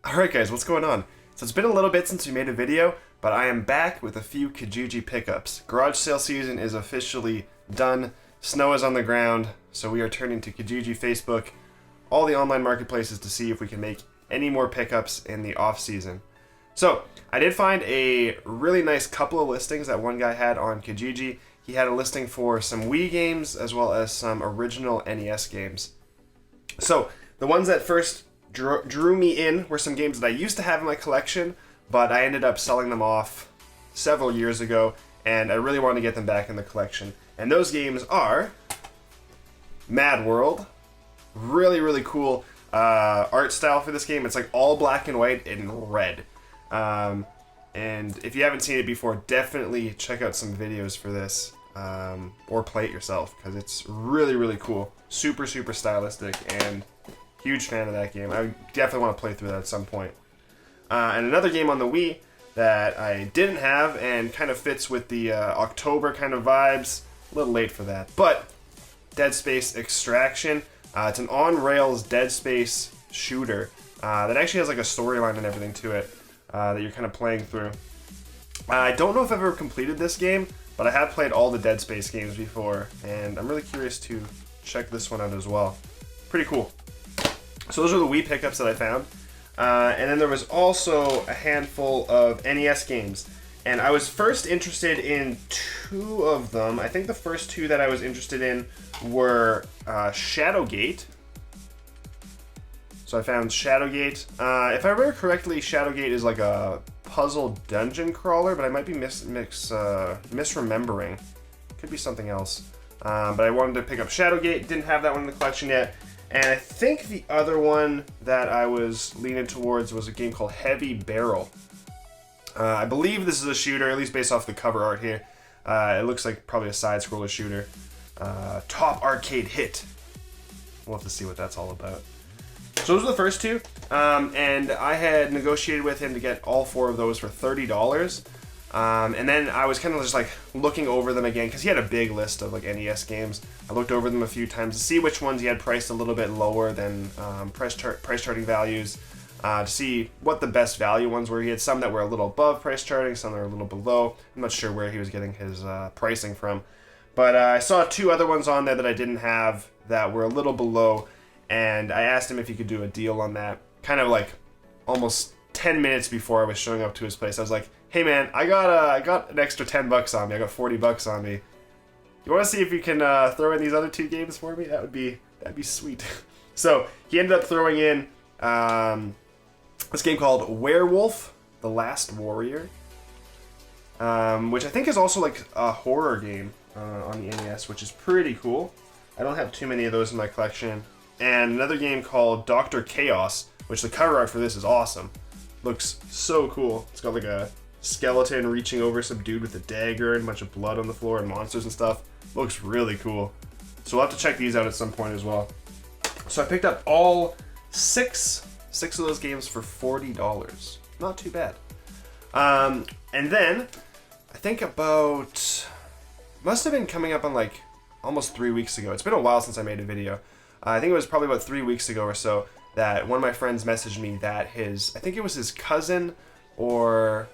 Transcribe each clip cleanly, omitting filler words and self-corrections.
Alright guys, what's going on? So it's been a little bit since we made a video, but I am back with a few Kijiji pickups. Garage sale season is officially done, snow is on the ground, so we are turning to Kijiji, Facebook, all the online marketplaces to see if we can make any more pickups in the off season. So I did find a really nice couple of listings that one guy had on Kijiji. He had a listing for some Wii games as well as some original NES games. So the ones that first drew me in were some games that I used to have in my collection, but I ended up selling them off several years ago, and I really wanted to get them back in the collection. And those games are Mad World. Really cool art style for this game. It's like all black and white and red. And if you haven't seen it before, definitely check out some videos for this, or play it yourself, because it's really cool. Super stylistic, and huge fan of that game. I definitely want to play through that at some point. And another game on the Wii that I didn't have and kind of fits with the October kind of vibes. A little late for that, but Dead Space Extraction. It's an on-rails Dead Space shooter that actually has like a storyline and everything to it that you're kind of playing through. I don't know if I've ever completed this game, but I have played all the Dead Space games before, and I'm really curious to check this one out as well. Pretty cool. So those are the Wii pickups that I found. And then there was also a handful of NES games. And I was first interested in two of them. I think the first two that I was interested in were Shadowgate. So I found Shadowgate. If I remember correctly, Shadowgate is like a puzzle dungeon crawler, but I might be misremembering. Could be something else. But I wanted to pick up Shadowgate. Didn't have that one in the collection yet. And I think the other one that I was leaning towards was a game called Heavy Barrel. I believe this is a shooter, at least based off the cover art here. It looks like probably a side-scroller shooter. Top Arcade Hit. We'll have to see what that's all about. So those were the first two. And I had negotiated with him to get all four of those for $30. And then I was kind of just like looking over them again, because he had a big list of like NES games. I looked over them a few times to see which ones he had priced a little bit lower than price charting values, to see what the best value ones were. He had some that were a little above price charting, some that were a little below. I'm not sure where he was getting his pricing from. But I saw two other ones on there that I didn't have that were a little below, and I asked him if he could do a deal on that. Kind of like almost 10 minutes before I was showing up to his place, I was like, "Hey man, I got an extra $10 on me. I got $40 on me. You want to see if you can throw in these other two games for me? That'd be sweet." So he ended up throwing in this game called Werewolf: The Last Warrior, which I think is also like a horror game on the NES, which is pretty cool. I don't have too many of those in my collection. And another game called Dr. Chaos, which the cover art for this is awesome. Looks so cool. It's got like a skeleton reaching over some dude with a dagger and a bunch of blood on the floor and monsters and stuff. Looks really cool. So we'll have to check these out at some point as well. So I picked up all six of those games for $40. Not too bad. And then I think must have been coming up on like almost 3 weeks ago. It's been a while since I made a video. I think it was probably about 3 weeks ago or so that one of my friends messaged me that I think it was his cousin or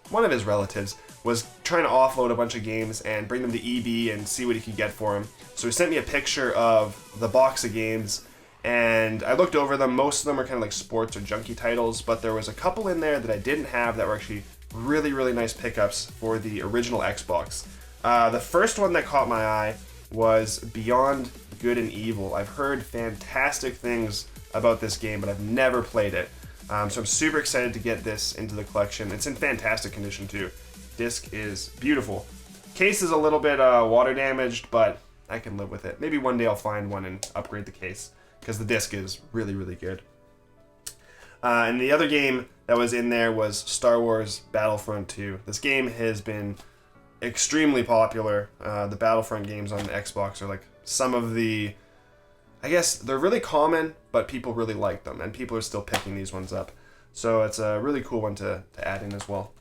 one of his relatives was trying to offload a bunch of games and bring them to EB and see what he could get for them. So he sent me a picture of the box of games, and I looked over them. Most of them are kind of like sports or junky titles, but there was a couple in there that I didn't have that were actually really nice pickups for the original Xbox. The first one that caught my eye was Beyond Good and Evil. I've heard fantastic things about this game, but I've never played it. So I'm super excited to get this into the collection. It's in fantastic condition too. Disc is beautiful. Case is a little bit water damaged, but I can live with it. Maybe one day I'll find one and upgrade the case, because the disc is really good. And the other game that was in there was Star Wars Battlefront 2. This game has been extremely popular. The Battlefront games on the Xbox are like some of the, I guess they're really common, but people really like them, and people are still picking these ones up. So it's a really cool one to add in as well.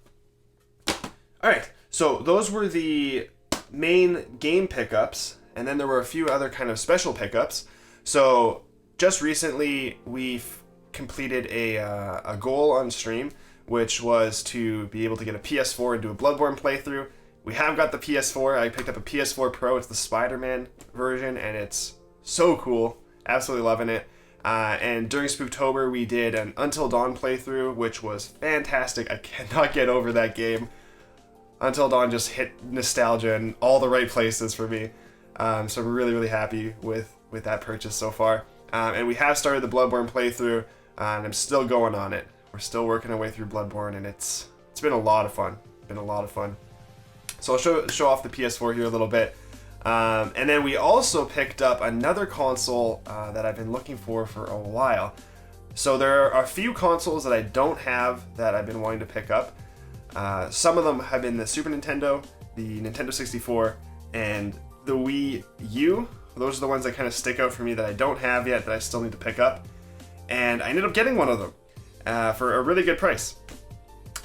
Alright, so those were the main game pickups, and then there were a few other kind of special pickups. So just recently, we've completed a goal on stream, which was to be able to get a PS4 and do a Bloodborne playthrough. We have got the PS4. I picked up a PS4 Pro. It's the Spider-Man version, and it's so cool. Absolutely loving it. And during Spooktober, we did an Until Dawn playthrough, which was fantastic. I cannot get over that game. Until Dawn just hit nostalgia in all the right places for me. So I'm really, really happy with that purchase so far. And we have started the Bloodborne playthrough, and I'm still going on it. We're still working our way through Bloodborne, and it's been a lot of fun. So I'll show off the PS4 here a little bit. And then we also picked up another console that I've been looking for a while. So there are a few consoles that I don't have that I've been wanting to pick up. Some of them have been the Super Nintendo, the Nintendo 64, and the Wii U. Those are the ones that kind of stick out for me that I don't have yet that I still need to pick up. And I ended up getting one of them for a really good price.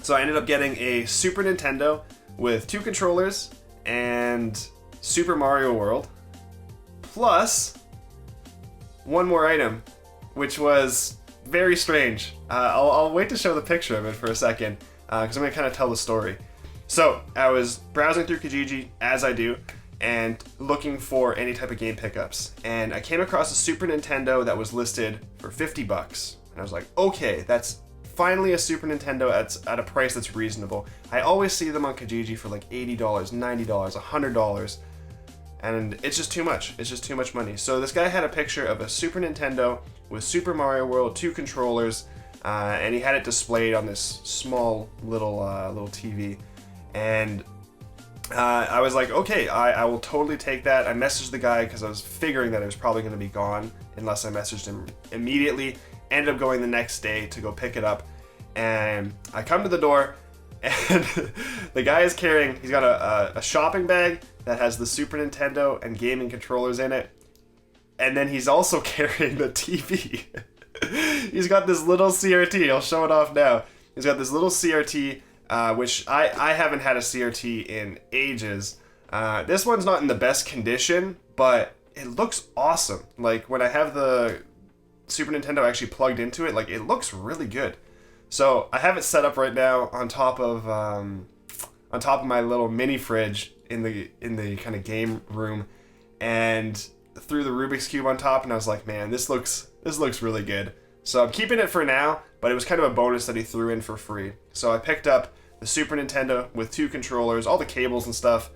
So I ended up getting a Super Nintendo with 2 controllers and Super Mario World, plus one more item, which was very strange. I'll wait to show the picture of it for a second, because I'm going to kind of tell the story. So I was browsing through Kijiji, as I do, and looking for any type of game pickups. And I came across a Super Nintendo that was listed for $50. And I was like, okay, that's finally a Super Nintendo at a price that's reasonable. I always see them on Kijiji for like $80, $90, $100. And it's just too much. It's just too much money. So this guy had a picture of a Super Nintendo with Super Mario World, 2 controllers, and he had it displayed on this small little TV. And I was like, okay, I will totally take that. I messaged the guy because I was figuring that it was probably going to be gone unless I messaged him immediately. Ended up going the next day to go pick it up. And I come to the door, and the guy is carrying, he's got a shopping bag that has the Super Nintendo and gaming controllers in it. And then he's also carrying the TV. He's got this little CRT. I'll show it off now. He's got this little CRT, which I haven't had a CRT in ages. This one's not in the best condition, but it looks awesome. Like, when I have the Super Nintendo actually plugged into it, like, it looks really good. So I have it set up right now on top of my little mini fridge in the kind of game room, and threw the Rubik's Cube on top, and I was like, man, this looks really good. So I'm keeping it for now, but it was kind of a bonus that he threw in for free. So I picked up the Super Nintendo with 2 controllers, all the cables and stuff,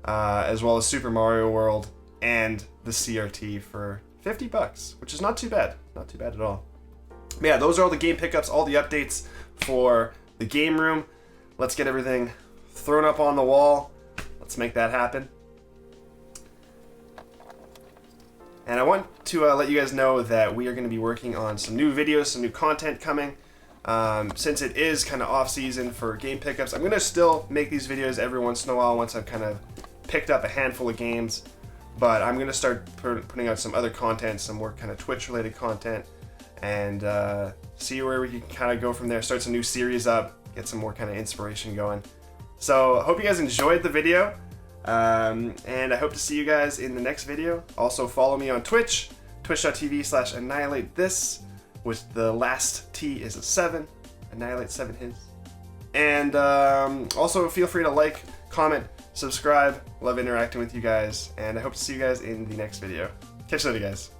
as well as Super Mario World and the CRT for $50, which is not too bad. Not too bad at all. But yeah, those are all the game pickups, all the updates for the game room. Let's get everything thrown up on the wall. Let's make that happen. And I want to let you guys know that we are going to be working on some new videos, some new content coming. Since it is kind of off season for game pickups, I'm going to still make these videos every once in a while once I've kind of picked up a handful of games. But I'm going to start putting out some other content, some more kind of Twitch related content, and see where we can kind of go from there. Start some new series up, get some more kind of inspiration going. So I hope you guys enjoyed the video, and I hope to see you guys in the next video. Also follow me on Twitch, twitch.tv/AnnihilateThis, which the last T is a 7, Annihilate 7 his. And also feel free to like, comment, subscribe. Love interacting with you guys, and I hope to see you guys in the next video. Catch you later, guys.